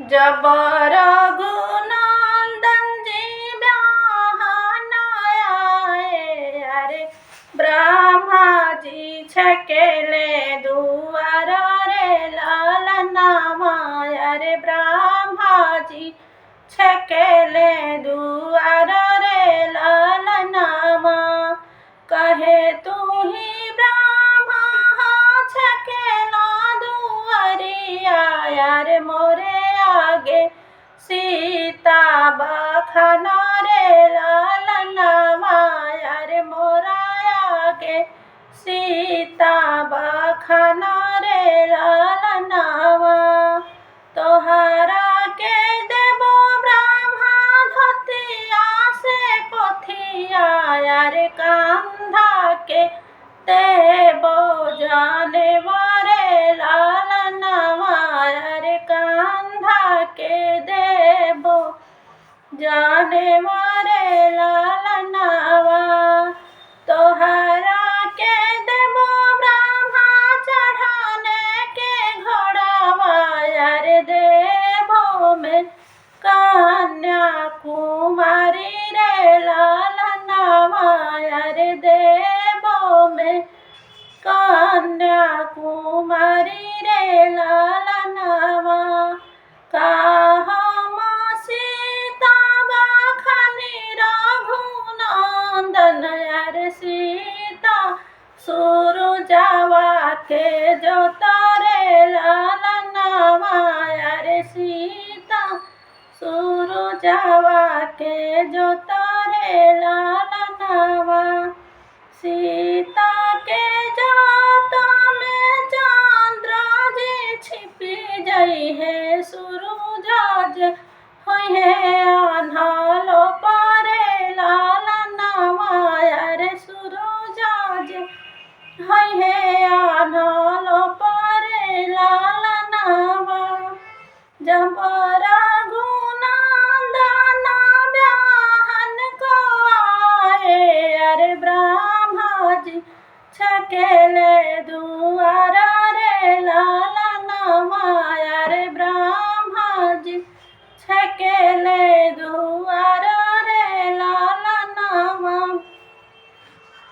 जब रघुनंदन जी ब्याहन आए, अरे ब्रह्मा जी छकेले दुआर रे लालना माया रे ब्रह्मा जी छकेले दुआर रे लालना माँ कहे तू ही ब्रह्मा छकेला दुआरिया रे मोरे आगे सीता बखाना रे लालना माया रे मोरा आगे सीता बखाना रे लालना तोहरा के देवो ब्रह्मा धोतिया से पोथिया रे कंधा के देवो जाने वारे लालना माया रे कंधा के देवो जाने वारे लालनावा तोहरा के देवो ब्रह्मा चढ़ाने के घोड़ावा रे देवो में कन्याकुमारी रे लालनावा रे देवो में कन्याकुमारी रे लालनावा सीता बखानी रघुनंदन रे सीता सूरजवा के जो तारे लालनावा रे सीता सूरजवा के जो तारे लालनावा सीता के जाता में चंद्र जी छिपी जई है सूरज होई है आन्हालो पारे लालनावा रे सूरज होई है आन्हालो पारे लालनावा जब रघुनंदन ब्याहन को आए अरे ब्रह्मा जी छकेले दुआर